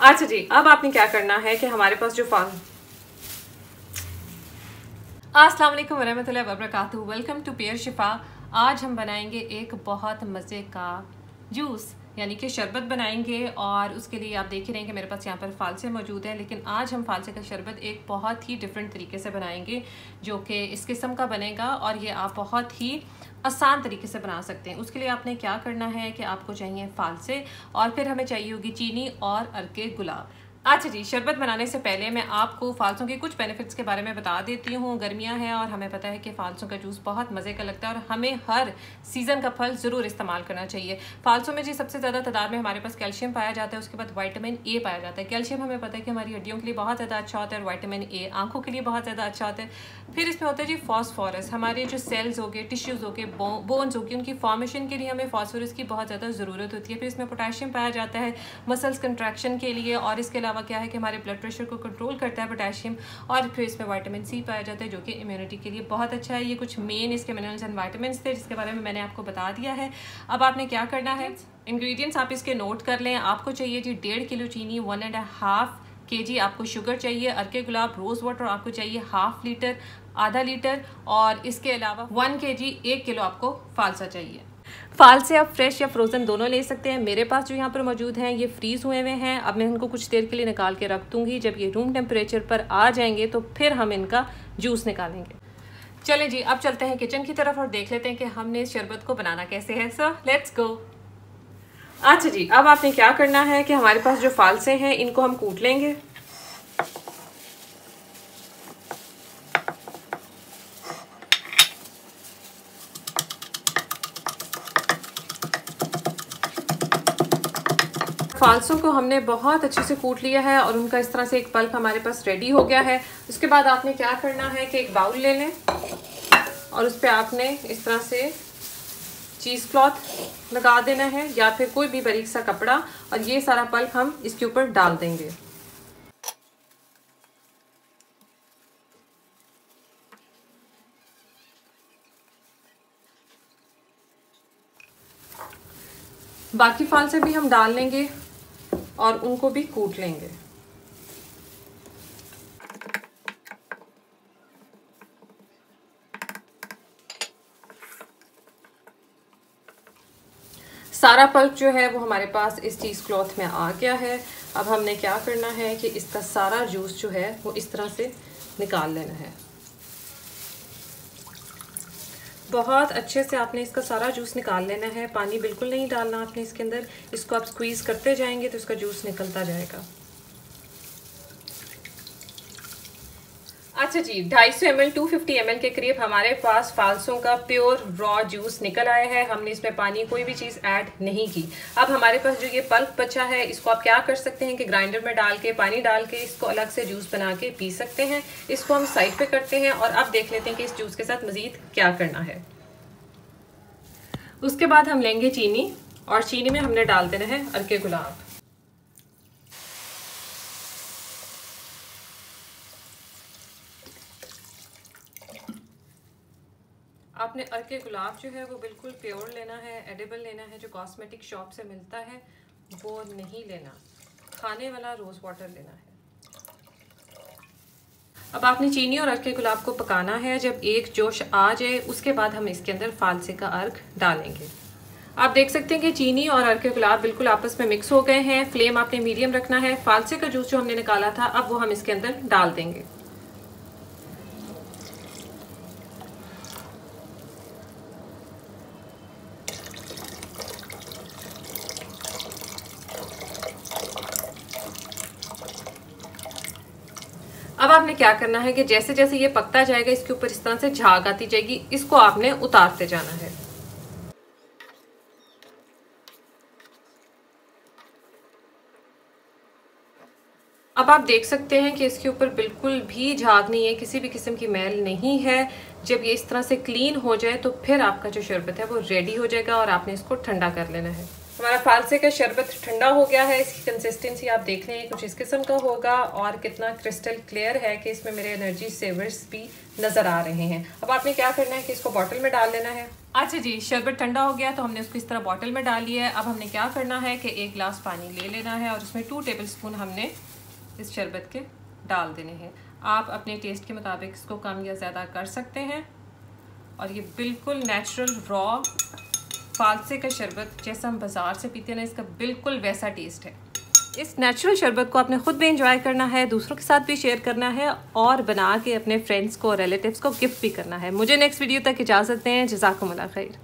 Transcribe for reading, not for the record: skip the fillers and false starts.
अच्छा जी, अब आपने क्या करना है कि हमारे पास जो अस्सलाम वालेकुम वरहमतुल्लाहि वबरकातुहू। वेलकम टू पेयर शिफा। आज हम बनाएंगे एक बहुत मज़े का जूस यानी कि शरबत बनाएंगे, और उसके लिए आप देख ही रहे हैं कि मेरे पास यहाँ पर फालसे मौजूद हैं। लेकिन आज हम फालसे का शरबत एक बहुत ही डिफरेंट तरीके से बनाएंगे जो कि इस किस्म का बनेगा, और ये आप बहुत ही आसान तरीके से बना सकते हैं। उसके लिए आपने क्या करना है कि आपको चाहिए फालसे, और फिर हमें चाहिए होगी चीनी और अर्के गुलाब। अच्छा जी, शरबत बनाने से पहले मैं आपको फालसों के कुछ बेनिफिट्स के बारे में बता देती हूँ। गर्मियाँ हैं और हमें पता है कि फालसों का जूस बहुत मज़े का लगता है, और हमें हर सीज़न का फल ज़रूर इस्तेमाल करना चाहिए। फालसों में जी सबसे ज़्यादा तादाद में हमारे पास कैल्शियम पाया जाता है, उसके बाद विटामिन ए पाया जाता है। कैल्शियम हमें पता है कि हमारी हड्डियों के लिए बहुत ज़्यादा अच्छा होता है, और विटामिन ए आंखों के लिए बहुत ज़्यादा अच्छा होता है। फिर इसमें होता है जी फॉस्फोरस। हमारे जो सेल्स हो गए, टिश्यूज़ हो गए, बोन्स हो गए, उनकी फॉर्मेशन के लिए हमें फॉस्फोरस की बहुत ज़्यादा ज़रूरत होती है। फिर इसमें पोटेशियम पाया जाता है मसल्स कंट्रैक्शन के लिए, और इसके अलावा क्या है कि हमारे ब्लड प्रेशर को कंट्रोल करता है पोटेशियम। और फिर इसमें विटामिन सी पाया जाता है जो कि इम्यूनिटी के लिए बहुत अच्छा है। ये कुछ मेन इसके मिनरल्स एंड विटामिन थे जिसके बारे में मैंने आपको बता दिया है। अब आपने क्या करना है, इंग्रेडिएंट्स आप इसके नोट कर लें। आपको चाहिए जी 1.5 किलो चीनी, 1.5 kg आपको शुगर चाहिए, अर्के गुलाब, रोज़ वाटर आपको चाहिए ½ लीटर, आधा लीटर, और इसके अलावा 1 kg 1 किलो आपको फालसा चाहिए। फालसे आप फ्रेश या फ्रोज़न दोनों ले सकते हैं। मेरे पास जो यहाँ पर मौजूद हैं ये फ्रीज़ हुए हुए हैं। अब मैं इनको कुछ देर के लिए निकाल के रख दूँगी। जब ये रूम टेम्परेचर पर आ जाएंगे तो फिर हम इनका जूस निकालेंगे। चलें जी, अब चलते हैं किचन की तरफ और देख लेते हैं कि हमने इस शरबत को बनाना कैसे है। So let's go. अच्छा जी, अब आपने क्या करना है कि हमारे पास जो फालसे हैं इनको हम कूट लेंगे। फालसों को हमने बहुत अच्छे से कूट लिया है और उनका इस तरह से एक पल्प हमारे पास रेडी हो गया है। उसके बाद आपने क्या करना है कि एक बाउल ले लें और उस पर आपने इस तरह से चीज़ क्लॉथ लगा देना है या फिर कोई भी बारीक सा कपड़ा, और ये सारा पल्प हम इसके ऊपर डाल देंगे। बाकी फालसे भी हम डाल लेंगे और उनको भी कूट लेंगे। सारा पल्प जो है वो हमारे पास इस चीज़ क्लॉथ में आ गया है। अब हमने क्या करना है कि इसका सारा जूस जो है वो इस तरह से निकाल लेना है। बहुत अच्छे से आपने इसका सारा जूस निकाल लेना है। पानी बिल्कुल नहीं डालना आपने इसके अंदर। इसको आप स्क्वीज़ करते जाएंगे तो इसका जूस निकलता जाएगा। अच्छा जी, 250 ml 250 ml के करीब हमारे पास फालसों का प्योर रॉ जूस निकल आया है। हमने इसमें पानी कोई भी चीज़ ऐड नहीं की। अब हमारे पास जो ये पल्प बचा है इसको आप क्या कर सकते हैं कि ग्राइंडर में डाल के पानी डाल के इसको अलग से जूस बना के पी सकते हैं। इसको हम साइड पे करते हैं और अब देख लेते हैं कि इस जूस के साथ मज़ीद क्या करना है। उसके बाद हम लेंगे चीनी, और चीनी में हमने डाल देना है अर्के गुलाब। आपने अर्के गुलाब जो है वो बिल्कुल प्योर लेना है, एडिबल लेना है, जो कॉस्मेटिक शॉप से मिलता है वो नहीं लेना। खाने वाला रोज़ वाटर लेना है। अब आपने चीनी और अर्के गुलाब को पकाना है। जब एक जोश आ जाए उसके बाद हम इसके अंदर फालसे का अर्क डालेंगे। आप देख सकते हैं कि चीनी और अर्के गुलाब बिल्कुल आपस में मिक्स हो गए हैं। फ्लेम आपने मीडियम रखना है। फालसे का जूस जो हमने निकाला था अब वो हम इसके अंदर डाल देंगे। अब आपने क्या करना है कि जैसे जैसे ये पकता जाएगा इसके ऊपर इस तरह से झाग आती जाएगी, इसको आपने उतारते जाना है। अब आप देख सकते हैं कि इसके ऊपर बिल्कुल भी झाग नहीं है, किसी भी किस्म की मैल नहीं है। जब ये इस तरह से क्लीन हो जाए तो फिर आपका जो शरबत है वो रेडी हो जाएगा और आपने इसको ठंडा कर लेना है। हमारा फालसे का शरबत ठंडा हो गया है। इसकी कंसिस्टेंसी आप देख लें कुछ इस किस्म का होगा, और कितना क्रिस्टल क्लियर है कि इसमें मेरे एनर्जी सेवर्स भी नज़र आ रहे हैं। अब आपने क्या करना है कि इसको बॉटल में डाल लेना है। अच्छा जी, शरबत ठंडा हो गया तो हमने उसको इस तरह बॉटल में डाल लिया है। अब हमने क्या करना है कि 1 गिलास पानी ले लेना है और उसमें 2 टेबलस्पून हमने इस शरबत के डाल देने हैं। आप अपने टेस्ट के मुताबिक इसको कम या ज़्यादा कर सकते हैं। और ये बिल्कुल नेचुरल रॉ फालसे का शरबत जैसा हम बाज़ार से पीते हैं ना, इसका बिल्कुल वैसा टेस्ट है। इस नेचुरल शरबत को आपने खुद भी इंजॉय करना है, दूसरों के साथ भी शेयर करना है और बना के अपने फ्रेंड्स को और रिलेटिव्स को गिफ्ट भी करना है। मुझे नेक्स्ट वीडियो तक इजाज़त दें। जज़ाकुमुल्लाह खैर।